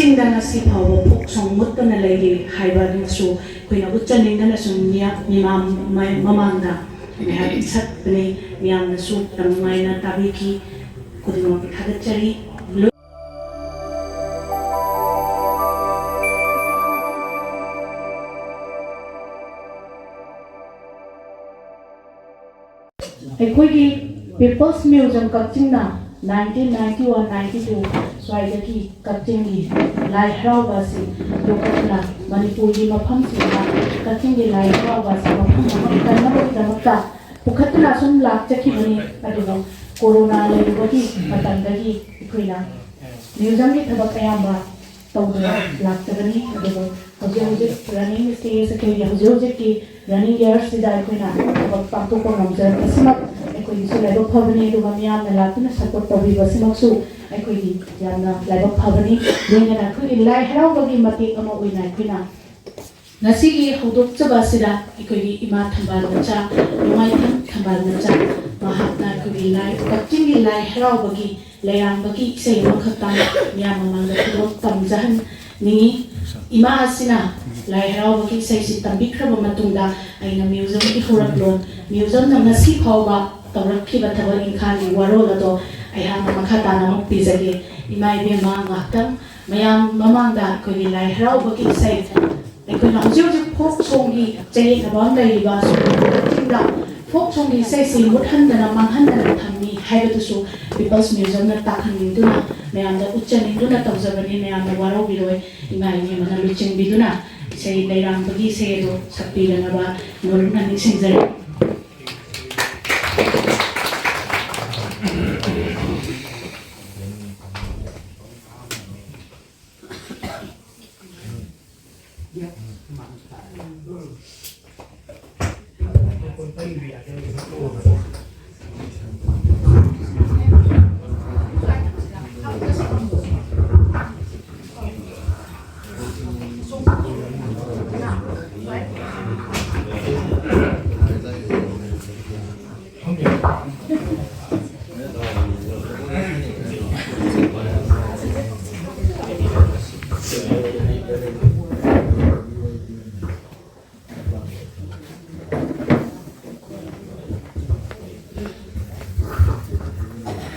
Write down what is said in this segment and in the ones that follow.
ꯆꯤꯡꯗ ꯉꯁꯤ ꯐꯥꯎꯕ ꯐꯣꯛ ꯁꯣꯡ ꯃꯨꯠꯇꯅ ꯂꯩꯔꯤ ꯍꯥꯏꯕꯗꯨꯁꯨ ꯑꯩꯈꯣꯏꯅ ꯎꯠꯆꯅꯤꯡꯗꯅ ꯁꯨꯝ ꯃꯤꯃꯥꯡ ꯃꯃꯥꯡꯗ ꯉꯥꯏꯍꯥꯛ ꯁꯛꯄꯅꯤ ꯃꯤꯌꯥꯝꯅꯁꯨ ꯌꯥꯝ ꯅꯨꯡꯉꯥꯏꯅ ꯇꯥꯕꯤꯈꯤ ꯈꯨꯗꯤꯡꯃꯛꯀꯤ ꯊꯥꯒꯠꯆꯔꯤ ꯑꯩꯈꯣꯏꯒꯤ ꯄꯤꯄꯜꯁ ꯃ꯭ꯌꯨꯖꯤꯌꯝ ꯀꯛꯆꯤꯡꯅ 1991-92 ꯁ꯭ꯋꯥꯏꯗꯒꯤ ꯀꯛꯆꯤꯡꯒꯤ ꯂꯥꯏ ꯍꯔꯥꯎꯕ ꯑꯁꯤ ꯌꯣꯛꯈꯠꯇꯨꯅ ꯃꯅꯤꯄꯨꯔꯒꯤ ꯃꯐꯝꯁꯤꯡꯗ ꯀꯛꯆꯤꯡꯒꯤ ꯂꯥꯏ ꯍꯔꯥꯎꯕ ꯑꯁꯤ ꯃꯐꯝ ꯑꯃ ꯀꯟꯅꯕꯒꯤꯗꯃꯛꯇ ꯄꯨꯈꯠꯇꯨꯅ ꯁꯨꯝ ꯂꯥꯛꯆꯈꯤꯕꯅꯤ ꯑꯗꯨꯕꯨ ꯀꯣꯔꯣꯅꯥ ꯂꯩꯔꯨꯕꯒꯤ ꯃꯇꯝꯗꯒꯤ ꯑꯩꯈꯣꯏꯅ ꯃ꯭ꯌꯨꯖꯤꯌꯝꯒꯤ ꯊꯕꯛ ꯑꯌꯥꯝꯕ ꯇꯧꯗꯨꯅ ꯂꯥꯛꯆꯕꯅꯤ ꯑꯗꯨꯕꯨ ꯍꯧꯖꯤꯛ ꯔꯟꯅꯤꯡ ꯁ꯭ꯇꯦꯖ ꯑꯩꯈꯣꯏꯒꯤ ꯍꯧꯖꯤꯛꯀꯤ ꯔꯟꯅꯤꯡ ꯏꯌꯔꯁꯁꯤꯗ ꯑꯩꯈꯣꯏꯅ ꯊꯕꯛ ꯄꯥꯡꯊꯣꯛꯄ ꯉꯝꯖꯔꯛꯄꯁꯤꯃꯛ ꯑꯩꯈꯣꯏꯒꯤꯁꯨ ꯂꯥꯏꯕꯛ ꯐꯕꯅꯤ ꯑꯗꯨꯒ ꯃꯤꯌꯥꯝꯅ ꯂꯥꯛꯇꯨꯅ ꯁꯄꯣꯔꯠ ꯇꯧꯕꯤꯕꯁꯤꯃꯛꯁꯨ ꯑꯩꯈꯣꯏꯒꯤ ꯌꯥꯝꯅ ꯂꯥꯏꯕꯛ ꯐꯕꯅꯤ ꯂꯣꯏꯅꯅ ꯑꯩꯈꯣꯏꯒꯤ ꯂꯥꯏ ꯍꯔꯥꯎꯕꯒꯤ ꯃꯇꯦꯛ ꯑꯃ ꯑꯣꯏꯅ ꯑꯩꯈꯣꯏꯅ ꯉꯁꯤꯒꯤ ꯍꯧꯗꯣꯛꯆꯕ ꯑꯁꯤꯗ ꯑꯩꯈꯣꯏꯒꯤ ꯏꯃꯥ ꯊꯝꯕꯥꯜ ꯃꯆꯥ ꯅꯣꯡꯃꯥꯏꯊꯦꯝ ꯊꯝꯕꯥꯜ ꯃꯆꯥ ꯃꯍꯥꯛꯅ ꯑꯩꯈꯣꯏꯒꯤ ꯀꯛꯆꯤꯡꯒꯤ ꯂꯥꯏ ꯍꯔꯥꯎꯕꯒꯤ ꯂꯩꯔꯥꯡꯕꯒꯤ ꯏꯁꯩ ꯑꯃꯈꯛꯇꯪ ꯃꯤꯌꯥꯝ ꯃꯃꯥꯡꯗ ꯈꯨꯗꯣꯜ ꯇꯝꯖꯍꯟꯅꯤꯡꯉꯤ ꯏꯃꯥ ꯑꯁꯤꯅ ꯂꯥꯏ ꯍꯔꯥꯎꯕꯒꯤ ꯏꯁꯩꯁꯤ ꯇꯝꯕꯤꯈ꯭ꯔꯕ ꯃꯇꯨꯡꯗ ꯑꯩꯅ ꯃ꯭ꯌꯨꯖꯤꯌꯝꯒꯤ ꯍꯧꯔꯛꯂꯣꯟ ꯃ꯭ꯌꯨꯖꯤꯌꯝꯅ ꯉꯁꯤ ꯐꯥꯎꯕ ꯇꯧꯔꯛꯈꯤꯕ ꯊꯕꯛ ꯏꯪꯈꯥꯡꯒꯤ ꯋꯥꯔꯣꯜ ꯑꯗꯣ ꯑꯩꯍꯥꯛꯅ ꯃꯈꯥ ꯇꯥꯅ ꯑꯃꯨꯛ ꯄꯤꯖꯒꯦ ꯏꯃꯥ ꯏꯕꯦꯝꯃ ꯉꯥꯛꯇꯪ ꯃꯌꯥꯝ ꯃꯃꯥꯡꯗ ꯑꯩꯈꯣꯏꯒꯤ ꯂꯥꯏ ꯍꯔꯥꯎꯕꯒꯤ ꯏꯁꯩ ꯑꯩꯈꯣꯏꯅ ꯍꯧꯖꯤꯛ ꯐꯣꯛ ꯁꯣꯡꯒꯤ ꯆꯌꯦꯠꯅꯕ ꯑꯃ ꯂꯩꯔꯤꯕ ꯀꯛꯆꯤꯡꯗ ꯐꯣꯛ ꯁꯣꯡꯒꯤ ꯏꯁꯩꯁꯤ ꯃꯨꯠꯍꯟꯗꯅ ꯃꯥꯡꯍꯟꯗꯅ ꯊꯝꯃꯤ ꯍꯥꯏꯕꯗꯨꯁꯨ ꯄꯤꯄꯜꯁ ꯃ꯭ꯌꯨꯖꯤꯌꯝꯅ ꯇꯥꯛꯍꯟꯅꯤꯡꯗꯨꯅ ꯃꯌꯥꯝꯗ ꯎꯠꯆꯅꯤꯡꯗꯨꯅ ꯇꯧꯖꯕꯅꯤ ꯃꯌꯥꯝꯅ ꯋꯥꯔꯧꯕꯤꯔꯣꯏ ꯏꯃꯥ ꯏꯕꯦꯝꯃꯅ ꯂꯨꯆꯤꯡꯕꯤꯗꯨꯅ ꯏꯁꯩ ꯂꯩꯔꯥꯡꯕꯒꯤ ꯏꯁꯩ ꯑꯗꯨ ꯁꯛꯄꯤꯔꯅꯕ ꯅꯣꯔꯨꯛꯅ ꯅꯤꯡꯁꯤꯡꯖꯔꯤ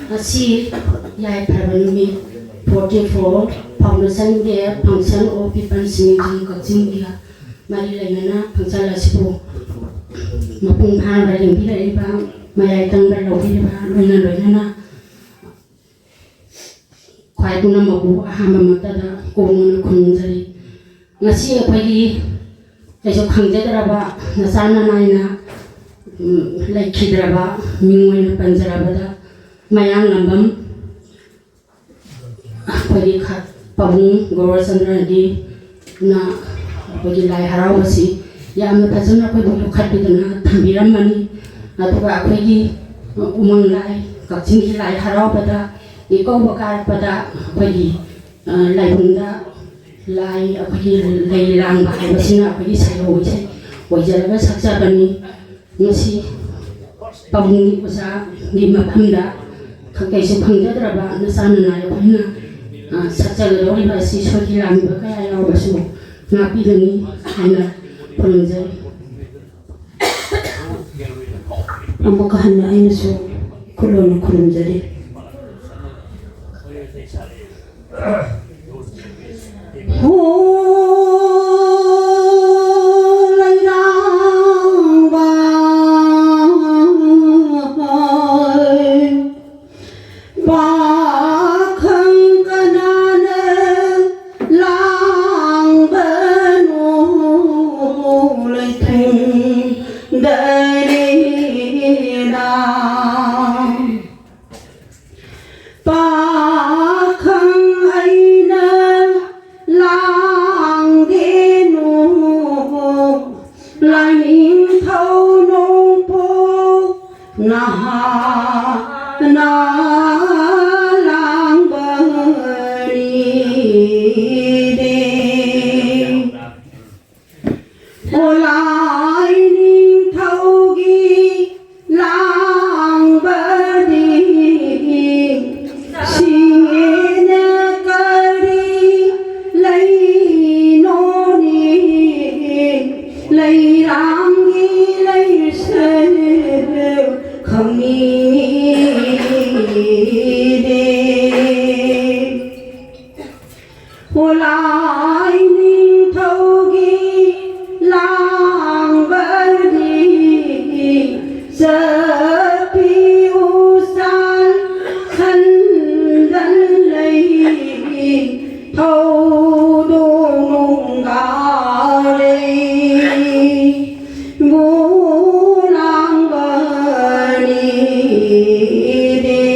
Asi yai parvanumi 44 foundation ge function of people singing coaching dia mari lainana function lasibu mapung phan ba ring bi ba mayai tang ba lo bi ba loina khwai kuna mabu ahama mata da kong khunjari ngasi aphai aiso khangjadraba nasana naina laikhidraba mingoi panjaraba da mayang lambam pagi khat pabung Gaurachandra di na pagi lai harawasi yamna phajana pagi khat bidana thambiramani aduga pagi umang lai Kaching ki lai harawbada iko bakar pada pagi lai bunda lai pagi lai lang ba hasina pagi sayo ise wajaraga sakjabani ngasi pabung usa di maphamda kaisi phangjadraba nasana na yohina sakjal rori basi soki lam ba kaya yaw basu ngapi dani hana phangja amaka hanna aina so kulon kurumjari Ba khang ai na la Lai ninh thâu ghi lang bờ đi giờ pi u san thân dân lấy thâu đô nung gà lấy ngũ lang bờ đi đi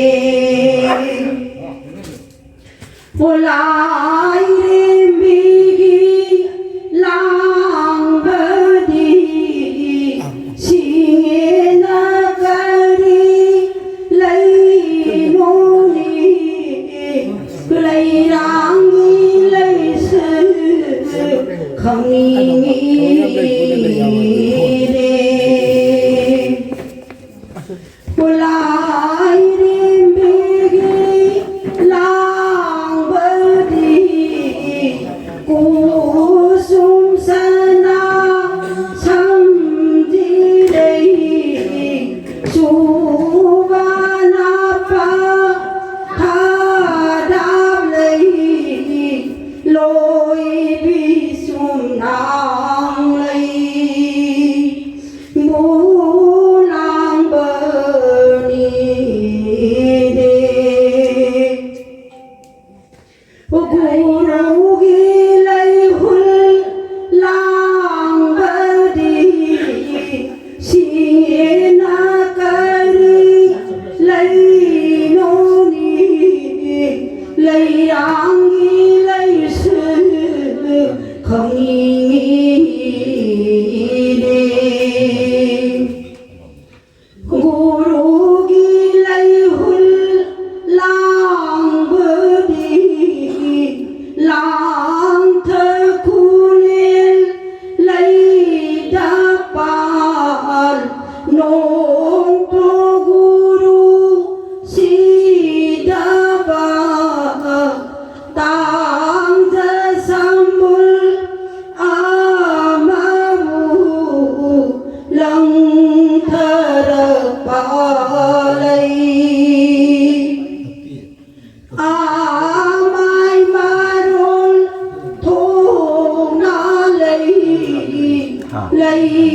lai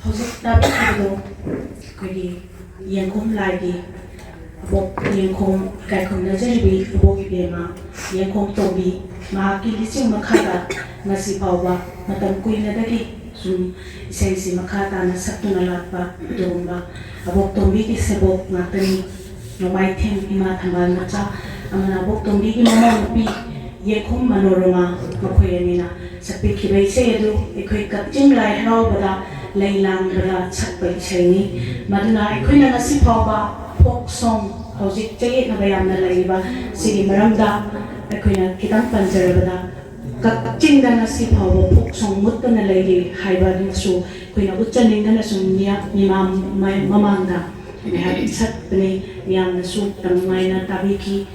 hꯧzik tabido kuri yengkom laidi bok yengkom kaikom najaribi bok ibema yengkom tobi mahaki lising makhata ngasi pawba matam kuina dagi sum isaysi makhata na saktuna latpa domba abok tombi ki sebok ngatani nomai them ima thambal macha amana bok tombi ki mama pi yengkom manorama makhoyanina sapik khibai se edu ekhoi kapching lai hrawbada leilang bala chakpai chaini maduna ekhoina ngasi phawba folk song hojik chege na bayamna laiba sigi maramda ekhoina kitang panjarabada kapching da ngasi phawba folk song mutna lairi haiba su khoina uchaning na sumnya imam mamangda meha chakpne yamna su tangmaina tabiki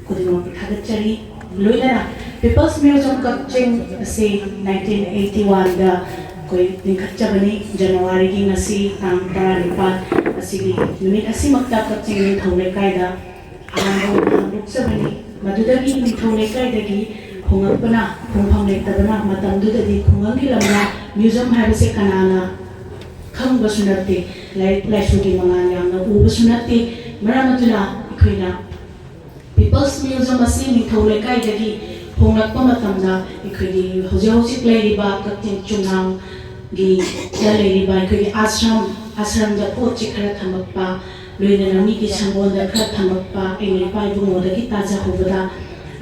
kudino thagachari loina People's Museum Kapching si 1981 da koi ningkhatchabani January gi ngasi tang 14 asigi numit asi makta Kapching ni thongle kaida amang luksabani madudagi ni thongle kaida gi khungapana khungphang lektabana matamdudadi khungangi lamna museum habise kanana khangba sunati laisugi mangan yamna uba sunati maramatuna ikhoina People's Museum asi ni thongle kaida gi Pungak pamatamda ikhogi hojik leiriba Kapching chunang gi ya leiriba ikhogi ashram da pot chikhara thamakpa loinana migi sangonda khara thammakpa aina ipa ibungodagi tajahubada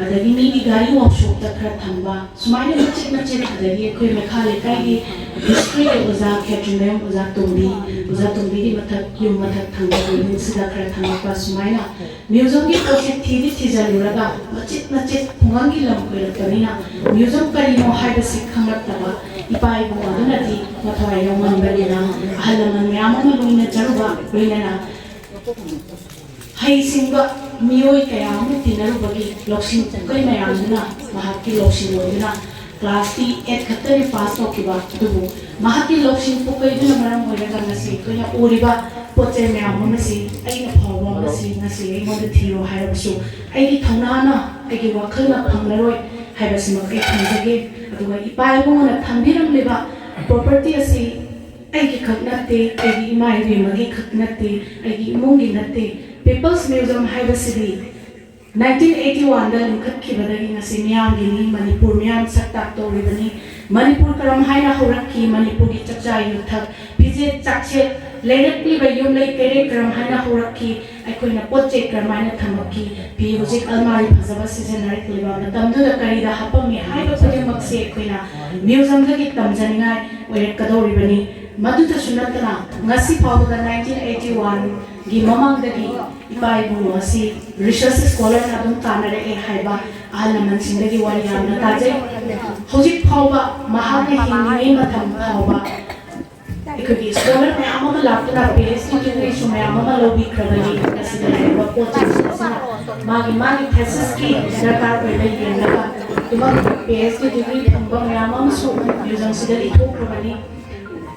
adagi migi gari workshop da khara thamba sumaina machit adagi khoi mekha lekai district oza khetrinem oza tumbi di mathak yum mathak thangba loin sida khara thammakpa sumaina museum gi project thijaluraga machit khungangi lam koiraktarina museum karino haibasi khangaktaba ipa ibungodunati mathawai yawmanbarina ahalaman miyamama loina jaruba loinana hai singba miyoi kaya amu tinaruba loksin kai mayamuna mahaki loksin loina class 8 khatari pass tokiba dubu mahaki loksin pukai duna maram hoiraga nasi koya oriba poche mayam nasi aina phawa nasi ai mod thiro hairasu ai thaunana ai wakhalna phanglaroi haibasi makai thanjage aduga ipai bongona thambiram leba property asi ai khaknate ai imai be magi khaknate ai imungi nate People's Museum haibasi 1981 da linkhatkibadagi ngasi miyamgi ni Manipur miyam saktak toribani Manipur karam haina horakki Manipur gi chakcha yuthak pije chakche lerakli ba yum lei kere karam haina horakki aikoina potche karamaina thamakki pi hojik almari phajaba seasonary kliba tamdu da kari da hapami haiba khoje makse aikoina museum da gi tamjaningai oirak kadoribani Maduta sunatana ngasi phawda 1981 gi mamang dagi ipai bu asi research scholar na dum tanare e haiba ahalaman sindagi wari yamna tajai hojik phawba mahane hinni matham phawba ikodi scholar me amama laptuna PhD degree su me amama lobi kravali asina ba coaching asina magi thesis ki sarkar pe lai yenga tuma PhD degree thamba me amama su museum sidali thok kravali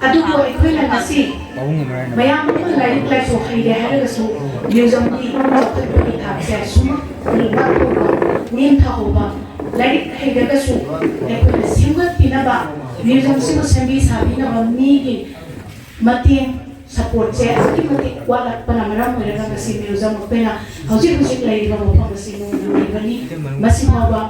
adugo ekhoi nasi mayam lai lai so haide harasu museum ki chakki thakse suma ulba ko nin thahoba lai haide ka su ekhoi singat pinaba museum simu sembi sabina mi gi mati support se aki mati wala panamaram meraga nasi museum pena hojik lai ga mo pangasi no ni masi ba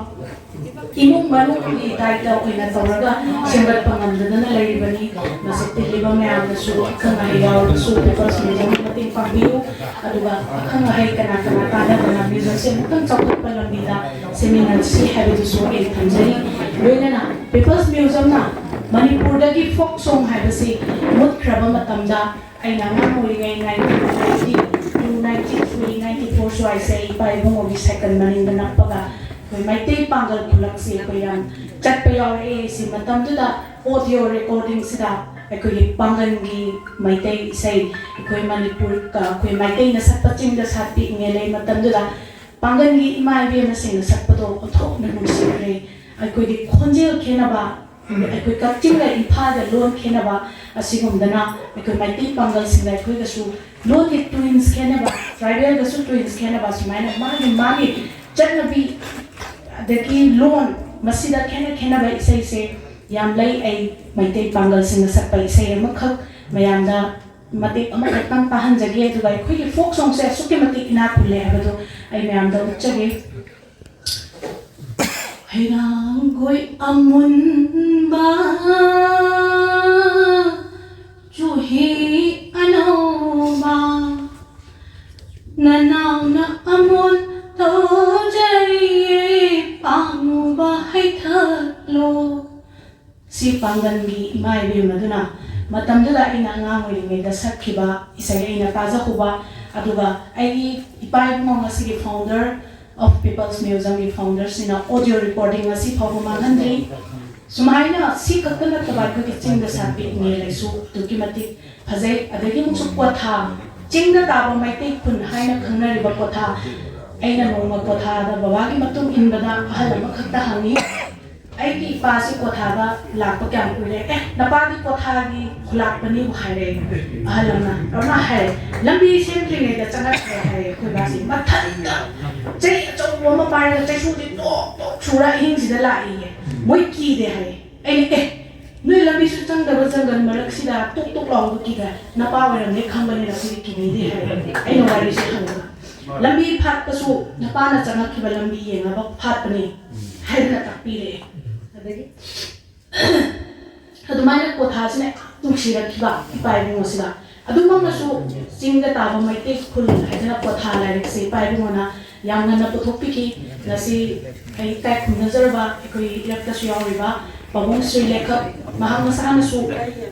imung manu ki taita oina toraga simbat pangamdana laibani masakti liba mayam su khanga yaw su papers museum mating pangbiu aduga khanga hay kana kana museum se mutang chawt palambida seminar si habitu so el thanjari loinana papers museum na Manipur dagi folk song habasi mut khraba matamda aina ngamoi ngai 1993 so I say pai bongogi second maning na paga Maitei Pangal Kulak si Koyan chat payor si matam tu da audio recording sida koi Pangal gi Maitei say koi Manipur ka koi Maitei na sat paching da sati ngele matam tu da Pangal gi imai bi na sing sat pato othok na nung si re koi di khonjel khena ba koi kaching la impha da lon khena ba asigum dana koi Maitei Pangal sing da koi ga su lon ki twins khena ba tribal ga su twins khena ba sumaina magi chatna bi daki loan masida khena ba isai se yam lai ai Maitei Pangal sing sakpa isai amakhak mayamda mate amakatang pahan jage du bai khoi folk song se suke mate ina khule habado ai mayamda uchage hairang goi amun ba chuhi anoba nanau na amun to Pamuba hai thalo si pangangi mai be maduna matam da ina ngamoi nge da sakhiba isai ina taza huba aduga ai ipai mo ngasi founder of People's Museum gi founder sina audio recording ngasi phawu mangandri sumaina si kakana tabar ko ching da sapi nge lesu tukimati phajai adagi musu kotha ching da taba maitei khun haina khangnari ba kotha aina noma kotha da babagi matung inbada ahalama khakta hangi aiki pasi kotha da lakpa kyam kure napadi kotha gi lakpani haire ahalama rona haire lambi sentri ne da changa haire khoi basi mathanda chei cho woma pai chei su di to chura hing si da lai moi ki de haire ai nui lambi su chang da jangan marak sida tuk tuk long ki ga napa wa ne khambani ra ki ni de haire ai no wari se khanga lambi phat kasu napana changa khiba lambi yenga ba phat pani haina takpire adagi adumana kotha sine tumshira khiba pai mo sida ꯑꯗꯨꯃꯛꯅꯁꯨ ꯆꯤꯡꯗ ꯇꯥꯕ ꯃꯩꯇꯩ ꯈꯨꯜ ꯍꯥꯏꯗꯅ ꯄꯣꯊꯥ ꯂꯥꯏꯔꯤꯛꯁꯦ ꯄꯥꯏꯕꯉꯣꯅ ꯌꯥꯝ ꯉꯟꯅ ꯄꯨꯊꯣꯛꯄꯤꯈꯤ ꯉꯁꯤ ꯑꯩ ꯏꯀꯥꯏ ꯈꯨꯝꯅꯖꯔꯕ ꯑꯩꯈꯣꯏ ꯏꯔꯛꯇꯁꯨ ꯌꯥꯎꯔꯤꯕ ꯄꯥꯕꯨꯡ ꯁ꯭ꯔꯤ ꯂꯦꯈꯛ ꯃꯍꯥꯛ ꯃꯁꯥꯅꯁꯨ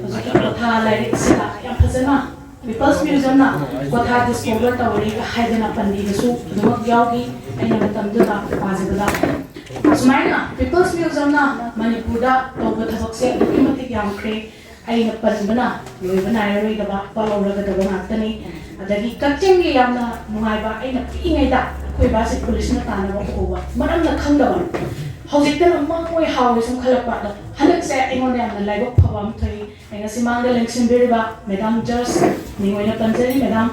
ꯍꯧꯖꯤꯛꯀꯤ ꯄꯣꯊꯥ ꯂꯥꯏꯔꯤꯛꯁꯤꯗ ꯌꯥꯝ ꯐꯖꯅ ꯄꯤꯄꯜꯁ ꯃ꯭ꯌꯨꯖꯤꯌꯝꯅ ꯄꯣꯊꯥ ꯗꯤꯁꯀꯣꯚꯔ ꯇꯧꯔꯦ ꯍꯥꯏꯗꯅ ꯄꯟꯕꯤꯕꯁꯨ ꯑꯗꯨꯃꯛ ꯌꯥꯎꯈꯤ ꯑꯩꯅ ꯃꯇꯝꯗꯨꯗ ꯄꯥꯖꯕꯗ ꯁꯨꯃꯥꯏꯅ ꯄꯤꯄꯜꯁ ꯃ꯭ꯌꯨꯖꯤꯌꯝꯅ ꯃꯅꯤꯄꯨꯔꯗ ꯇꯧꯕ ꯊꯕꯛꯁꯦ ꯑꯗꯨꯛꯀꯤ ꯃꯇꯤꯛ ꯌꯥꯝꯈ꯭ꯔꯦ ꯑꯩꯅ ꯄꯟꯕꯅ ꯂꯣꯏꯕ ꯅꯥꯏꯔꯔꯣꯏꯗꯕ ꯄꯥꯎꯔꯒꯗꯕ ꯉꯥꯛꯇꯅꯤ ꯑꯗꯒꯤ ꯀꯛꯆꯤꯡꯒꯤ ꯌꯥꯝꯅ ꯅꯨꯡꯉꯥꯏꯕ ꯑꯩꯅ ꯄꯤꯛꯏꯉꯩꯗ ꯑꯩꯈꯣꯏ ꯕꯥꯁꯦ ꯄꯨꯂꯤꯁꯅ ꯇꯥꯟꯅꯕ ꯎꯕ ꯃꯔꯝꯅ ꯈꯪꯗꯕ ꯍꯧꯖꯤꯛꯇꯅ ꯃꯣꯏ ꯍꯥꯎꯋꯦ ꯁꯨꯝ ꯈꯜꯂꯛꯄ ꯑꯗꯣ ꯍꯟꯗꯛꯁꯦ ꯑꯩꯉꯣꯟꯗ ꯌꯥꯝꯅ ꯂꯥꯏꯕꯛ ꯐꯕ ꯑꯃ ꯊꯣꯛꯏ ꯑꯩ ꯉꯁꯤ ꯃꯥꯡꯗ ꯂꯦꯡꯁꯤꯟꯕꯤꯔꯤꯕ ꯃꯦꯗꯥꯝ ꯖꯁ ꯃꯤꯡ ꯄꯟꯖꯔꯤ ꯃꯦꯗꯥꯝ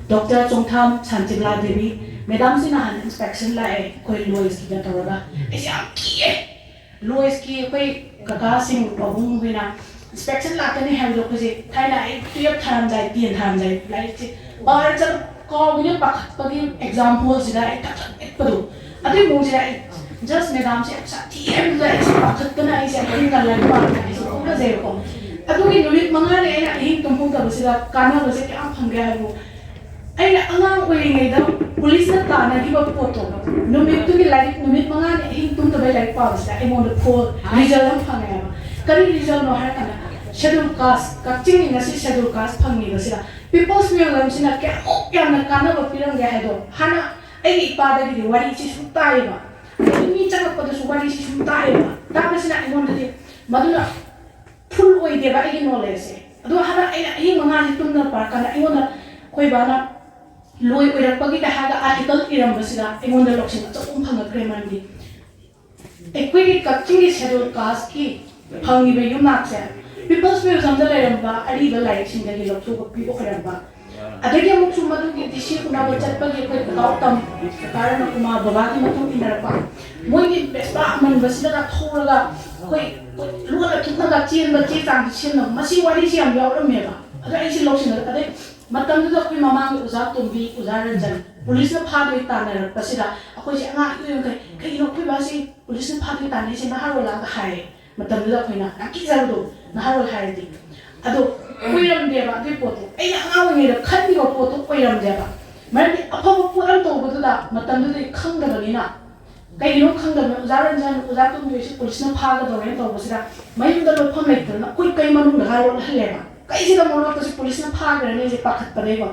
ꯗꯣꯛꯇꯔ ꯆꯣꯡꯊꯥꯝ ꯁꯥꯟꯇꯤꯕꯂꯥ ꯗꯦꯕꯤ ꯃꯦꯗꯥꯝꯁꯤ ꯅꯍꯥꯟ ꯏꯟꯁꯄꯦꯛꯁꯟ ꯂꯥꯛꯑꯦ ꯑꯩꯈꯣꯏ ꯂꯣꯏꯁꯀꯤꯗ ꯇꯧꯔꯒ ꯑꯩꯁꯦ ꯌꯥꯝ ꯀꯤꯌꯦ ꯂꯣꯏꯁꯀꯤ ꯑꯩꯈꯣꯏ ꯀꯀꯥꯁꯤꯡ ꯄꯥꯕꯨꯡ ꯍꯣꯏꯅ ꯏꯟꯁꯄꯦꯛꯁꯟ ꯂꯥꯛꯀꯅꯤ ꯍꯥꯏꯕꯗꯣ ꯑꯩꯈꯣꯏꯁꯦ ꯊꯥꯏꯅ ꯑꯩ 12 ꯊꯥꯔꯝꯗꯥꯏ 10 ꯊꯥꯔꯝꯗꯥꯏ ꯂꯥꯏꯔꯤꯛꯁꯦ ꯄꯥꯔ ꯆꯠ ꯀꯥꯎꯕꯤꯅ ꯄꯥꯈꯠꯄꯒꯤ ꯑꯦꯛꯖꯥꯝ ꯍꯣꯜꯁꯤꯗ ꯑꯩ ꯊꯛꯊꯠꯄꯗꯣ ꯑꯗꯨꯒꯤ ꯃꯑꯣꯡꯁꯤꯗ ꯑꯩ ꯖꯁ ꯃꯦꯗꯥꯝꯁꯦ ꯌꯥꯝ ꯁꯥꯊꯤ ꯍꯥꯏꯕꯗꯨꯗ ꯑꯩꯁꯦ ꯄꯥꯈꯠꯇꯅ ꯑꯩꯁꯦ ꯑꯍꯤꯡꯒ ꯂꯥꯏꯔꯤꯛ ꯄꯥꯕꯗ ꯑꯩꯁꯦ ꯍꯣꯠꯅꯖꯩꯕꯀꯣ ꯑꯗꯨꯒꯤ ꯅꯨꯃꯤꯠ 5ꯅꯤ ꯑꯩꯅ ꯑꯍꯤꯡ ꯇꯨꯝꯍꯧꯗꯕꯁꯤꯗ ꯀꯥꯟꯅꯕꯁꯦ ꯀꯌꯥꯝ ꯐꯪꯒꯦ ꯍꯥꯏꯕꯕꯨ ꯑꯩꯅ ꯑꯉꯥꯡ ꯑꯣꯏꯔꯤꯉꯩꯗ ꯄꯨꯂꯤꯁꯅ ꯇꯥꯟꯅꯈꯤꯕ ꯄꯣꯠꯇꯣ ꯅꯨꯃꯤꯠꯇꯨꯒꯤ ꯂꯥꯏꯔꯤꯛ ꯅꯨꯃꯤꯠ 5ꯅꯤ ꯑꯍꯤꯡ ꯇꯨꯝꯗꯕꯩ ꯂꯥꯏꯔꯤꯛ ꯄꯥꯕꯁꯤꯗ ꯑꯩꯉꯣꯟꯗ ꯔꯤꯖꯜ ꯑꯃ ꯐꯪꯉꯦꯕ ꯀꯔꯤ ꯔꯤꯖꯜꯅꯣ ꯍꯥꯏꯔꯀꯥꯟꯗ schedule caste ꯀꯛꯆꯤꯡꯒꯤ ꯉꯁꯤ schedule caste ꯐꯪꯉꯤꯕꯁꯤꯗ ꯄꯤꯄꯜꯁ ꯃ꯭ꯌꯨꯖꯤꯌꯝꯁꯤꯅ ꯀꯌꯥꯃꯨꯛ ꯌꯥꯝꯅ ꯀꯥꯟꯅꯕ ꯄꯤꯔꯝꯒꯦ ꯍꯥꯏꯗꯣ ꯍꯥꯟꯅ ꯑꯩꯒꯤ ꯏꯄꯥꯗꯒꯤꯗꯤ ꯋꯥꯔꯤꯁꯤ ꯁꯨꯝ ꯇꯥꯏꯌꯦꯕ ꯑꯗꯒꯤ ꯃꯤ ꯆꯪꯉꯛꯄꯗꯁꯨ ꯋꯥꯔꯤꯁꯤ ꯁꯨꯝ ꯇꯥꯏꯌꯦꯕ ꯇꯥꯕꯁꯤꯅ ꯑꯩꯉꯣꯟꯗꯗꯤ ꯃꯗꯨꯅ ꯐꯨꯜ ꯑꯣꯏꯗꯦꯕ ꯑꯩꯒꯤ ꯅꯣꯂꯦꯖꯁꯦ ꯑꯗꯣ ꯍꯥꯟꯅ ꯑꯩꯅ ꯑꯍꯤꯡ 5ꯁꯤ ꯇꯨꯝꯗꯅ ꯄꯥꯔꯀꯥꯟꯗ ꯑꯩꯉꯣꯟꯗ ꯑꯩꯈꯣꯏ ꯕꯥꯅ ꯂꯣꯏ ꯑꯣꯏꯔꯛꯄꯒꯤ ꯍꯥꯏꯔꯒ ꯑꯥꯔꯇꯤꯀꯜ ꯏꯔꯝꯕꯁꯤꯗ ꯑꯩꯉꯣꯟꯗ ꯂꯧꯁꯤꯡ ꯑꯆꯧꯕ ꯐꯪꯉꯛꯈ꯭ꯔꯦ ꯃꯔꯝꯗꯤ ꯑꯩꯈꯣꯏꯒꯤ ꯀꯛꯆꯤꯡꯒꯤ ꯁꯦꯗꯨꯜ ꯀꯥꯁꯀꯤ ꯐꯪꯉꯤꯕ ꯌꯨꯝꯅꯥꯛꯁꯦ ꯄꯤꯄꯜꯁ ꯃ꯭ꯌꯨꯖꯤꯌꯝꯗ ꯂꯩꯔꯝꯕ ꯑꯔꯤꯕ ꯂꯥꯏꯔꯤꯛꯁꯤꯡꯗꯒꯤ ꯂꯧꯊꯣꯛꯄ ꯄꯤꯕ ꯑꯣꯏꯔꯝꯕ ꯑꯗꯒꯤ ꯑꯃꯨꯛꯁꯨ ꯃꯗꯨꯒꯤ ꯗꯤꯁꯤ ꯎꯅꯕ ꯆꯠꯄꯒꯤ ꯑꯩꯈꯣꯏ ꯀꯀꯥꯎꯇꯝ ꯀꯀꯥꯔꯅ ꯀꯨꯃꯥꯔ ꯕꯕꯥꯒꯤ ꯃꯇꯨꯡ ꯏꯟꯅꯔꯛꯄ ꯃꯣꯏꯒꯤ ꯕꯦꯁꯄꯥ ꯑꯃꯟꯕꯁꯤꯗ ꯊꯧꯔꯒ ꯑꯩꯈꯣꯏ ꯂꯣꯟꯅ ꯊꯨꯞꯅꯒ ꯆꯦꯟꯕ ꯆꯦ ꯆꯥꯡꯁꯤ ꯁꯤꯖꯤꯟꯅꯕ ꯃꯁꯤ ꯋꯥꯔꯤꯁꯤ ꯌꯥꯝ ꯌꯥꯎꯔꯝꯃꯦꯕ ꯑꯗꯣ ꯑꯩꯁꯤ ꯂꯧꯁꯤꯟꯅꯔꯛ ꯑꯗꯩ ꯃꯇꯝꯗꯨꯗ ꯑꯩꯈꯣꯏ ꯃꯃꯥꯡꯒꯤ ꯑꯣꯖꯥ ꯇꯣꯝꯕꯤ ꯑꯣꯖꯥ ꯔꯟꯖꯟ ꯄꯨꯂꯤꯁꯅ ꯐꯥꯗꯣꯏ ꯇꯥꯟꯅꯔꯛꯄꯁꯤꯗ ꯑꯩꯈꯣꯏꯁꯦ ꯑꯉꯥꯡ ꯏꯪꯈꯩ ꯀꯩꯒꯤꯅꯣ ꯑꯩꯈꯣꯏ ꯕꯥꯁꯤ ꯄꯨꯂꯤꯁꯅ ꯐꯥꯗꯣꯏ ꯇꯥꯟꯅꯩꯁꯦ ꯅꯍꯥꯔꯣꯜꯂꯒ ꯍꯥꯏꯌꯦ ꯃꯇꯝꯗꯨꯗ ꯑꯩꯈꯣꯏꯅ ꯌꯥꯝ ꯀꯤꯖꯕꯗꯣ ꯅꯍꯥꯔꯣꯜ ꯍꯥꯏꯔꯗꯤ ꯑꯗꯣ ꯑꯣꯏꯔꯝꯗꯦꯕ ꯑꯗꯨꯒꯤ ꯄꯣꯠꯇꯣ ꯑꯩꯅ ꯑꯉꯥꯡ ꯑꯣꯏꯔꯤꯉꯩꯗ ꯈꯟꯈꯤꯕ ꯄꯣꯠꯇꯣ ꯑꯣꯏꯔꯝꯗꯦꯕ ꯃꯔꯝꯗꯤ ꯑꯐꯕ ꯄꯣꯠ ꯑꯃ ꯇꯧꯕꯗꯨꯗ ꯃꯇꯝꯗꯨꯗꯤ ꯈꯪꯗꯕꯅꯤ나 ꯀꯩꯒꯤꯅꯣ ꯈꯪꯗꯕꯅ ꯑꯣꯖꯥ ꯔꯟꯖꯟ ꯑꯣꯖꯥ ꯇꯣꯝꯕꯤꯁꯤ ꯄꯨꯂꯤꯁꯅ ꯐꯥꯒꯗꯧꯔꯦꯅ ꯇꯧꯕꯁꯤꯗ ꯃꯌꯨꯝꯗ ꯂꯣꯠꯐꯝ ꯂꯩꯇꯗꯅ ꯑꯩꯈꯣꯏ ꯀꯩ ꯃꯅꯨꯡꯗ ꯂꯣꯠꯍꯜꯂꯦꯕ ꯀꯩꯁꯤꯗ ꯑꯃꯨꯛ ꯂꯣꯠꯄꯁꯤ ꯄꯨꯂꯤꯁꯅ ꯐꯥꯈ꯭ꯔꯅꯤ ꯑꯩꯁꯦ ꯄꯥꯈꯠꯄꯅꯦꯕ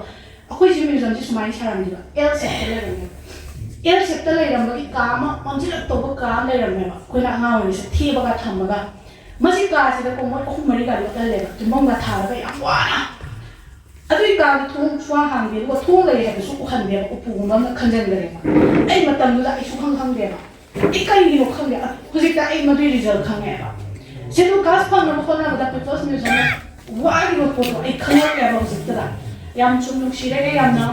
ꯑꯩꯈꯣꯏꯁꯤ ꯃ꯭ꯌꯨꯖꯤꯌꯝꯁꯤ ꯁꯨꯃꯥꯏꯅ ꯁꯥꯔꯝꯃꯦꯕ L ꯁꯦꯞꯇ ꯂꯩꯔꯝꯃꯦꯕ L ꯁꯦꯞꯇ ꯂꯩꯔꯝꯕꯒꯤ ꯀꯥ ꯑꯃ ꯃꯝꯁꯤꯜꯂꯛ ꯇꯧꯕ ꯀꯥ ꯑꯃ ꯂꯩꯔꯝꯃꯦꯕ ꯑꯩꯈꯣꯏꯅ ꯑꯉꯥꯡ ꯑꯣꯏꯔꯤꯉꯩꯁꯦ ꯊꯦꯕꯒ ꯊꯝꯃꯒ ꯃꯁꯤ ꯀꯥꯁꯤꯗ ꯃꯣꯏ 3-4ꯒ ꯂꯣꯠꯍꯜꯂꯦꯕ ꯇꯨꯝꯐꯝꯒ ꯊꯥꯔꯒ ꯌꯥꯝ ꯋꯥꯅ ꯑꯗꯨꯒꯤ ꯀꯥꯒꯤ ꯊꯣꯡ ꯁꯨꯡꯍꯥꯡ ꯍꯥꯡꯗꯦ ꯑꯗꯨꯒ ꯊꯣꯡ ꯂꯩ ꯍꯥꯏꯕꯁꯨ ꯎꯍꯟꯗꯦꯕ ꯎꯄꯨꯒꯨꯝꯕ ꯑꯃꯅ ꯈꯟꯖꯟꯈ꯭ꯔꯦꯕ ꯑꯩ ꯃꯇꯝꯗꯨꯗ ꯑꯩ ꯁꯨꯡꯈꯪ ꯈꯪꯗꯦꯕ ꯑꯩ ꯀꯔꯤꯒꯤꯅꯣ ꯈꯪꯗꯦ ꯍꯧꯖꯤꯛꯇ ꯑꯩ ꯃꯗꯨꯒꯤ ꯔꯤꯖꯜ ꯈꯪꯉꯦꯕ ꯁꯦꯗꯨꯜ ꯀꯥꯁ ꯐꯪꯅꯕ ꯍꯣꯠꯅꯕꯗ ꯄꯤꯄꯜꯁ ꯃ꯭ꯌꯨꯖꯤꯌꯝꯅ ꯋꯥꯈꯤꯕ ꯄꯣꯠꯇꯣ ꯑꯩ ꯈꯪꯉꯛꯑꯦꯕ ꯍꯧꯖꯤꯛꯇꯗ ꯌꯥꯝ ꯁꯨꯝ ꯅꯨꯡꯁꯤꯔꯛꯑꯦ ꯌꯥꯝꯅ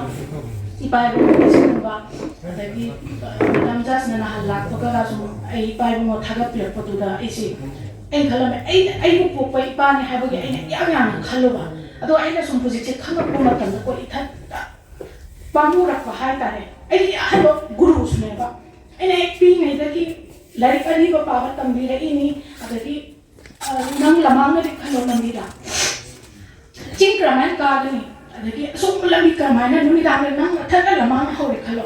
ꯏꯄꯥ ꯏꯕꯨꯡꯒꯨꯝꯕ ꯑꯗꯒꯤ ꯃꯦꯗꯥꯝ ꯖꯁꯅ ꯅꯍꯥꯟ ꯂꯥꯛꯄꯒ ꯁꯨꯝ ꯑꯩ ꯏꯄꯥ ꯏꯕꯨꯡꯉꯣ ꯊꯥꯒꯠꯄꯤꯔꯛꯄꯗꯨꯗ ꯑꯩꯁꯦ ꯑꯩꯅ ꯈꯜꯂꯝꯃꯦ ꯑꯩꯕꯨ ꯄꯣꯛꯄ ꯏꯄꯥꯅꯤ ꯍꯥꯏꯕꯒꯤ ꯑꯩꯅ ꯌꯥꯝꯅ ꯈꯜꯂꯨꯕ ꯑꯗꯣ ꯑꯩꯅ ꯁꯨꯝ ꯍꯧꯖꯤꯛꯁꯦ ꯈꯪꯉꯛꯄ ꯃꯇꯝꯗ ꯀꯣ ꯏꯊꯟꯇ ꯄꯥꯝꯃꯨꯔꯛꯄ ꯍꯥꯏꯇꯥꯔꯦ ꯑꯩꯒꯤ ꯑꯍꯥꯟꯕ ꯒꯨꯔꯨꯁꯨꯅꯦꯕ ꯑꯩꯅ ꯍꯦꯛ ꯄꯤꯛꯏꯉꯩꯗꯒꯤ ꯂꯥꯏꯔꯤꯛ ꯑꯔꯤꯕ ꯄꯥꯕ ꯇꯝꯕꯤꯔꯛꯏꯅꯤ ꯑꯗꯒꯤ ꯅꯪ ꯂꯃꯥꯡꯅꯗꯤ ꯈꯜꯂꯣ ꯂꯝꯕꯤꯗ ꯆꯤꯡ ꯀꯔꯝꯍꯥꯏꯅ ꯀꯥꯒꯅꯤ ꯑꯗꯒꯤ ꯑꯁꯣꯝꯕ ꯂꯝꯕꯤ ꯀꯔꯝꯍꯥꯏꯅ ꯅꯨꯃꯤꯗꯥꯡꯗ ꯅꯪ ꯃꯊꯛꯇ ꯂꯃꯥꯡꯅ ꯍꯧꯔꯦ ꯈꯜꯂꯣ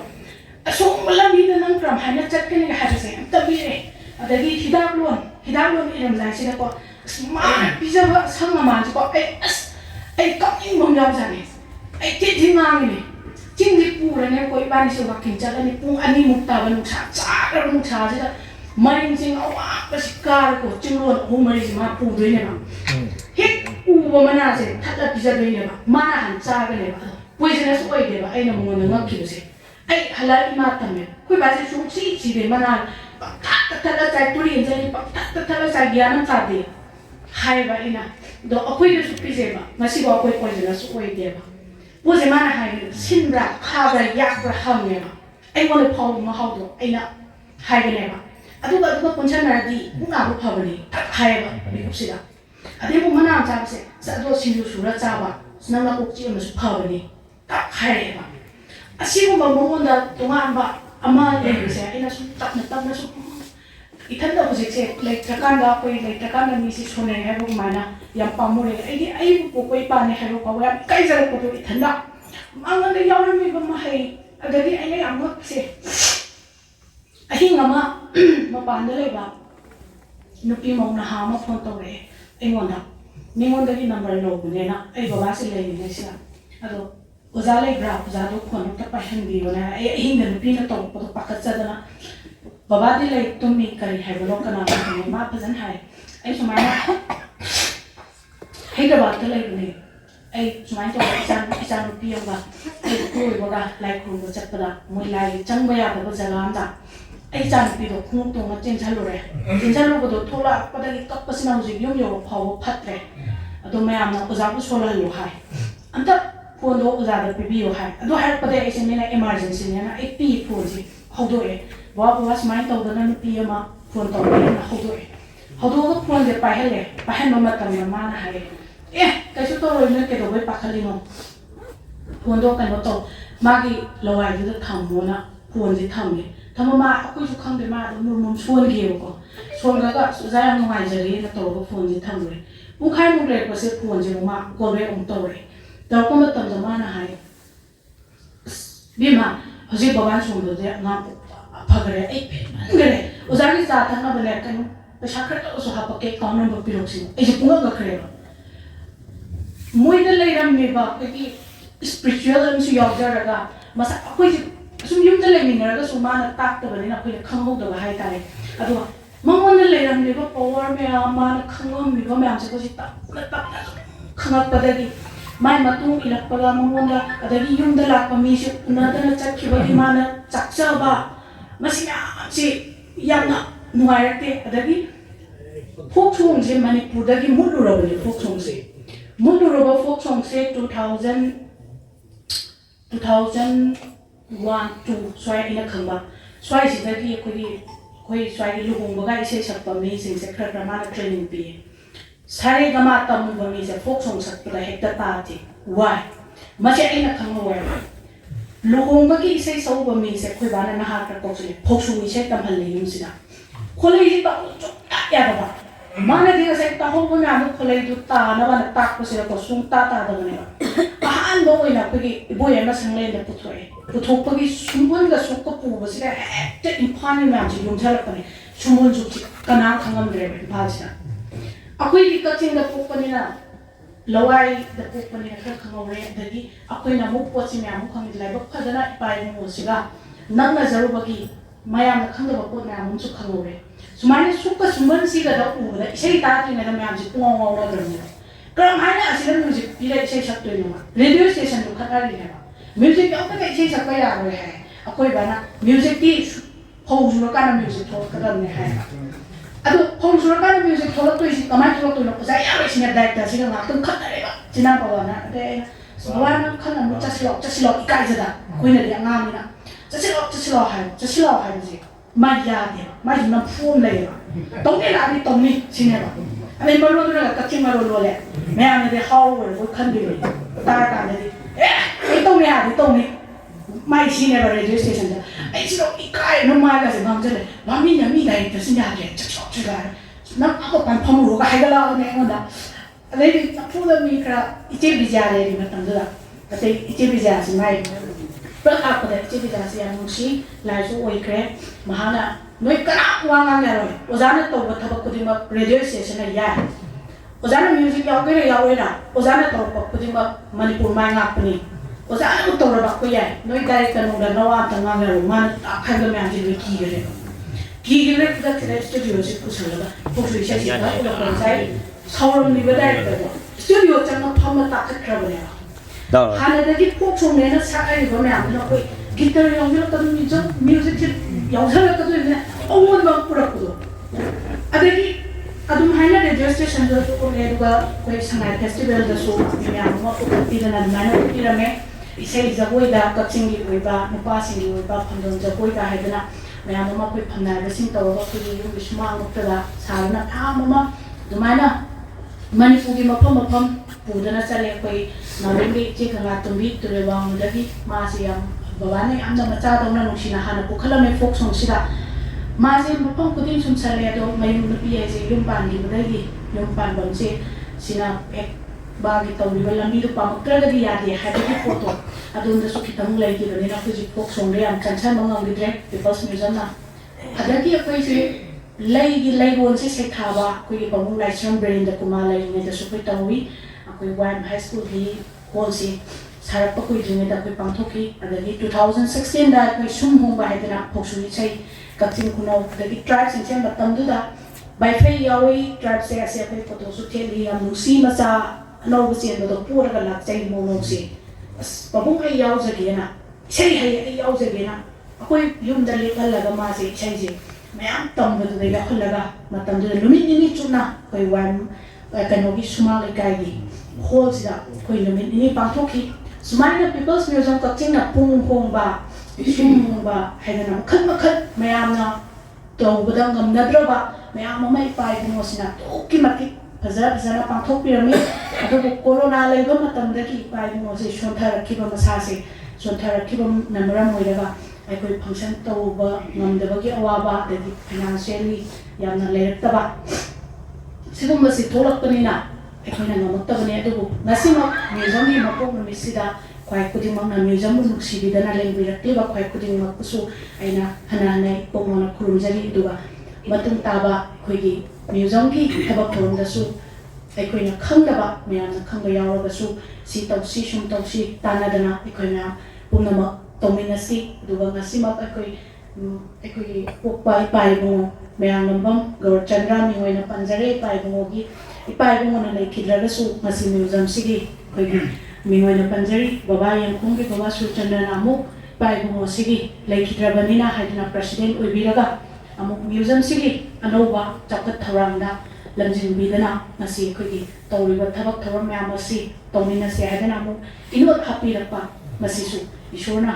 ꯑꯁꯣꯝꯕ ꯂꯝꯕꯤꯗ ꯅꯪ ꯀꯔꯝꯍꯥꯏꯅ ꯆꯠꯀꯅꯤ ꯍꯥꯏꯕꯁꯦ ꯌꯥꯝ ꯇꯝꯕꯤꯔꯛꯑꯦ ꯑꯗꯒꯤ ꯍꯤꯗꯥꯛ ꯂꯣꯟ ꯏꯔꯝꯗꯥꯏꯁꯤꯗꯀꯣ ꯑꯁ ꯃꯥꯅ ꯄꯤꯖꯕ ꯑꯁꯪ ꯑꯃꯥꯟꯁꯤꯀꯣ ꯑꯩ ꯀꯞꯅꯤꯡꯕ ꯑꯃ ꯌꯥꯎꯖꯥꯠꯅꯤ ꯑꯩ ꯊꯤ ꯉꯥꯡꯉꯤꯅꯤ ꯆꯤꯡꯁꯤ ꯄꯨꯔꯅꯤ ꯑꯩꯈꯣꯏ ꯏꯕꯥꯅꯤꯁꯦ ꯋꯥꯛꯀꯤꯡ ꯆꯠꯂꯅꯤ ꯄꯨꯡ 2ꯃꯨꯛ ꯇꯥꯕ ꯅꯨꯡꯁꯥ ꯆꯥꯈ꯭ꯔꯕ ꯅꯨꯡꯁꯥꯁꯤꯗ ꯃꯔꯤꯡꯁꯤꯡ ꯑꯋꯥꯡꯕꯁꯤ ꯀꯥꯔꯀꯣ ꯆꯤꯡꯂꯣꯟ 3-4ꯁꯤ ꯃꯥ ꯄꯨꯗꯣꯏꯅꯦꯕ ꯍꯦꯛ ꯎꯕ ꯃꯅꯥꯁꯦ ꯊꯠꯂ ꯄꯤꯖꯗꯣꯏꯅꯦꯕ ꯃꯥꯅ ꯍꯥꯟꯅ ꯆꯥꯒꯅꯦꯕ ꯑꯗꯣ ꯄꯣꯏꯖꯅꯁꯨ ꯑꯣꯏꯗꯦꯕ ꯑꯩꯅ ꯃꯉꯣꯟꯗ ꯉꯛꯈꯤꯕꯁꯦ ꯑꯩ ꯍꯜꯂꯛ ꯏꯃꯥ ꯇꯝꯃꯦ ꯑꯩꯈꯣꯏ ꯕꯥꯁꯦ ꯁꯨꯡꯁꯤ ꯁꯤꯗꯦ ꯃꯅꯥ ꯄꯪꯊꯠꯇ ꯊꯠꯂ ꯆꯥꯏ ꯇꯨꯔꯦꯟ ꯆꯠꯂꯤ ꯄꯪꯊꯠꯇ ꯊꯠꯂ ꯆꯥꯏ ꯒ꯭ꯌꯥꯟ ꯑꯃ ꯇꯥꯗꯦ ꯍꯥꯏꯕ ꯑꯩꯅ ꯑꯗꯣ ꯑꯩꯈꯣꯏꯗꯁꯨ ꯄꯤꯖꯩꯕ ꯉꯁꯤꯐꯥꯎ ꯑꯩꯈꯣই ꯄꯣꯏꯖꯅꯁꯨ ꯑꯣꯏꯗꯦꯕ ꯄꯣꯠꯁꯦ ꯃꯥꯅ ꯍꯥꯏꯕꯗ ꯁꯤꯟꯕ꯭ꯔꯥ ꯈꯥꯕ꯭ꯔꯥ ꯌꯥꯛꯄ꯭ꯔꯥ ꯍꯪꯉꯦꯕ ꯑꯩꯉꯣꯟꯗ ꯐꯥꯎꯕ ꯃꯍꯥꯎꯗꯣ ꯑꯩꯅ ꯍꯥꯏꯒꯅꯦꯕ ꯑꯗꯨꯒ ꯄꯨꯟꯁꯟꯅꯔꯗꯤ ꯄꯨꯛ ꯅꯥꯕ ꯐꯕꯅꯤ ꯍꯥꯏꯌꯦꯕ ꯃꯤꯀꯨꯞꯁꯤꯗ ꯑꯗꯩ ꯑꯃꯨꯛ ꯃꯅꯥ ꯆꯥꯕꯁꯦ ꯑꯗꯣ ꯁꯤꯡꯖꯨ ꯁꯨꯔ ꯆꯥꯕ ꯅꯪꯅ ꯀꯣꯛ ꯆꯤꯛꯑꯃꯁꯨ ꯐꯕꯅꯤ ꯍꯥꯏꯔꯛꯑꯦꯕ ꯑꯁꯤꯒꯨꯝꯕ ꯃꯉꯣꯟꯗ ꯇꯣꯉꯥꯟꯕ ꯑꯃ ꯂꯩꯕꯁꯦ ꯑꯩꯅ ꯁꯨꯝ ꯇꯞꯅ ꯁꯨꯝ इथन हजिसे लेट्रकान कोई लेट्रकान मीसी सोने है वो माना या पामुरे आई कोई पाने है वो पावे कई जगह को इथन मांगन यावर में बम है अदगी आई अमक से अहिंग अमा मपान लेबा नुपी मौना हामा फोन तौरे ऐंगोंदा मिंगोंदगी नंबर लोबनेना ऐ बाबा से लेने से अदो ओजा लेब्रा ओजा दो फोन त पाहनबियोना ऐ अहिंग नुपी न तौपो पाखचदना बाबा दी ले तुम्मी करी है बोलो कना ने मा फजन है ऐ सुमाय हैदराबाद ले बने ऐ सुमाय तो इसान रुपियंगा ऐ कोई बगा लाइक को चपदा मोय लाई चंगबया द जगांदा ऐ जान पिदो खुंग तो मचेन छलोरे जिनछलो बदो थोला पदगी कपसिना हुजि युम यो फाव फत्रे अदो मयाम ना ओजाबु सोला लो हाय अंत फोन दो ओजादा पिबियो हाय अदो हाय पदे ऐसे मेना इमरजेंसी ने ना एक पी फोजी हौदोए बाबा सुमाय तौदना नुपी अमा फोन तौदना हौदोए हौदोगा फोन जे पाहले पाहन मतम माना हाय ए कैसो तौरोय न के दोबे पाखलिनो फोन दो कनो तो मागी लवाय दु थामोना फोन जे थामले थममा अखोय सु खंदे मा दु मुम सोन गेबको सोनगा जाय नुगाय जरी न तौगा फोन जे थामले पुखाय मुले पसे फोन जे मा कोबे तौरे तौको मतम जमाना हाय बिमा हजि बाबा सोंदो जे ना फगरे ऐ गरे ओजागी जा थाना बले कनु पैसा खरत ओसो हापके अकाउंट नंबर पिरोक्सि ऐ जे पुंगा गखरे मोइदा लेरमेबा कि स्पिरिचुअल अमसु यावजरगा मसा अखोय सुम युमदा लेमिनरगा सुमाना ताक्तबनि ना अखोय खंगौदबा हाय तारे अदो ममोन लेरमेबा पावर में माना खंगौमिबा मैम से कोसि ता खंगपदगी माय मतु इलक्पगा ममोनदा अदगी युमदा लाक्पा मिसु उनादना चखिबगी माना चक्चबा मसी यामना नुआयरते अदगी फोक सॉन्ग से मणिपुर दगी मुलुरबनि फोक सॉन्ग से मुलुरबा फोक सॉन्ग से 2001 2 स्वाय इन खंबा स्वाय सिदगी कोई स्वाय लुगुंबगा इसे सकपा मी सिंग से खरखर माना ट्रेनिंग पिए सारे गमा तमुबा मी से फोक सॉन्ग सकपदा हेक्ता ताति वाय मसे इन खंबा वाय लुगोंबा की इसे सौबा मी से कोई बाना नहा कर कोचले फोक्सु मी से तमहले युमसिना खोले जी ता यादबा माने दिगा से ता होबो ना न खोले दु ता न बना ताक पसे को सुं ता दबने आहान दो ओइना पगी बोय न संगले न पुथोए पुथोपगी सुंबन गा सुक पुबो से हेक्ट इम्फानी नाम जी युमझलपने सुंबन जुची कना खंगम द्रे भाजना अखोई की कचिंग द पुपनिना लवाई द पुपनि खर खंगौरे दगी अखोइना मु पोचि म्याम खंगि लाइब फदना इपाय मोसिगा नंगना जरुबगी मायाम खंगब पोत म्याम सु खंगौरे सुमाने सुक सुमन सिगा द उबदा इसे ताति ने म्याम जि पुंगौ ngौ ना गरने करम हाइना असिन म्यूजिक पिले इसे सकतोय नमा रेडियो स्टेशन दु खतारि है म्यूजिक औत के इसे सकय यारो है अखोइ बाना म्यूजिक ती फौजुर काना म्यूजिक थो कदम ने है अदो फौजुर काना म्यूजिक थोलक तो इसे कमाय थोलक तो न जा यारो इसे डायरेक्टर सिगा लाक्तन खतरेबा चिना पवाना दे सवाना खन चसिलो इकाइजदा कोइना दि अंगामिना चसिलो हाय जी माया दे माय न फुम लेबा तोने लादि तोनी सिनेबा अबे मरो न कच्ची मरो लोले मैम दे हावर वो खंदि तार का दे ए तोने आदि तोने माय सिनेबा रेडियो स्टेशन दा ai sino ikai no mai ga se ngam jale wa mi na mi dai ta sin ya ge chok chok ga na ko pan phamu ga hai ga la ne ngonda ale bi na pu da mi kra iche bi ja le ni ma tam da ate iche bi ja si mai pra ka pa da iche bi ja si ya mu shi lai su oi kre mahana noi kana wa nga ga ro ozana to ba thaba ku di ma radio station na ya ozana music ya ge na ozana to ba ku di ma manipur mai nga pani ओजाना उतोर बाको याय नोई director नोदा नवा तंगा गे मान आखन गे ma'am जि की गे पुदा तेरे studio से पुसलगा पोफि से गा उलो साइ सावरम नि डायरेक्टर स्टूडियो चंग फम ताख खरबने दा हाने दि पोक सोने न साइ गो म्याम न कोइ गिटार यंग क नि जो म्यूजिक से यौझल क जो ने ओमन ब पुरा पुदो अदि अदुम हाइना रेडियो स्टेशन जो को ले दुगा कोइ Shanghai festival the so ma'am म को तिरना माने तिरमे इसे जगोई दा कचिंग की ओइबा नुपा सिंग की ओइबा फंदन जगोई दा हैदना मैम मा कोई फन्ना रसिंग तौगा कोई यु बिस्मा मुक्तदा सारना थाम मा दुमाना मणिपुर की मफम पुदना चले कोई नवेंबी चे खंगा तुंबी तुरेवांग दगी मासी याम बाबाने आमना मचा दौना नुसिना हाना पुखला में फोक सोंग सिदा मासे मफम खुदिंग सुम सले अदो मयुम नुपी ऐसे युम पानी बदगी युम पान बमसे सिना एक बागी तौरिबा लंबी दो पामक्त्रगदी यादे हाइबगी फोटो अदोंदा सु खितंग लैगी बने ना खुजि फोक सोंगे याम चंचन मंगांगिद्रे पीपल्स म्यूजियम ना अदगी अखोई से लैगी लैगोन से सेखाबा कोई पमुंग लाइसरम ब्रेंड कुमा लैने द सुपै तौवी अखोई वाइम हाई स्कूल की हॉल से सारप कोई जिने दा कोई पांथोकी अदगी 2016 दा कोई सुम होंबा हैदना फोक्सुई छै कक्चिंग खुनो अदगी ट्राइब सिंचे मतम दुदा बाइफे यावी ट्राइब से ऐसे कोई फोटो सु थेली याम नुसी मचा नो बसेन दो पूरा लाक चाहिँ मोनो से पबुंग है याव जगेना छै है याव जगेना अखोई युम द लेखल लगा मा से छै जे मैम तम बदु दे लखल लगा मतम दु लुमिन नि चुना कोई वान कनोगी सुमा लेकाई होल सिदा कोई लुमिन नि पाथोकी सुमाइना पीपल्स म्यूजियम कक्चिंग ना पुंग होंबा सुमबा हैदना खल मखल मैम ना तो बदंग गमनद्रबा मैम मै पाइ मोसिना तोकी मति फजर फजर पाथोक पिरमी अदो कोरोना लेबा मतमदकी पाइ मोसे सोंथारखिबा मसासे सोंथारखिबा नमरा मोइरगा अखोई फंक्शन तौबा ngमदबगी अवाबा दगी फाइनेंशियली यामना लेरक्तबा सिगुमबसी थोलकपनिना अखोइना ngमक्तबने अदुबु नसिमा म्यूजियम की मपोक नमिसिदा ख्वाइ खुदिंगमना म्यूजियम नुक्सिबिदना लेंबिरक्तिबा ख्वाइ खुदिंगमकसु आइना हनानै पोमोना खुरुमजरी दुगा मतुंग ताबा अखोइगी म्यूजियम की थबक थोरमदसु अखोइना खंगदबा मयामना खंगबा यावरगसु सि तौसी सुम तौसी तानादना अखोइना पुनमक तौमिनसी दुगा ngasimak अखोइगी पोकपाइ पाइबो मयामनबम गौरचंद्र मिहोइना पंजरे पाइबोगी इपाइबोना लेखिद्रगसु ngasi म्यूजियम सिगी अखोइगी मिहोइना पंजरी बाबा यंखुंगी बाबा सुचंद्र नामु पाइबो सिगी लेखिद्रबनिना हाइदना प्रेसिडेंट ओइबिरगा अमुक म्यूजियम सिगी अनौबा चौकत थौरांदा लमजिंबिदना ngasi अखोइगी तौरिबा थबक थौरम मयाम असि तौमिनसी हाइदना अमुक इनोट हापिरपा मसिसु ईश्वरना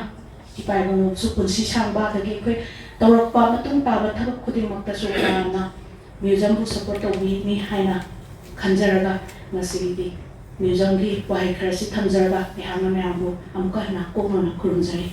इपाइबोंसु पुंसी सांबा दगी अखोइ तौरकपा मतुंग ताबा थबक खुदिंगमक्तसु यामना म्यूजियम बु सपोर्ट तौबिनी हाइना खंजरगा ngasiदी म्यूजियम की वाइ खरसी थमजरगा इहांना मयामबु अमुका हना कोमना खुरुमजरी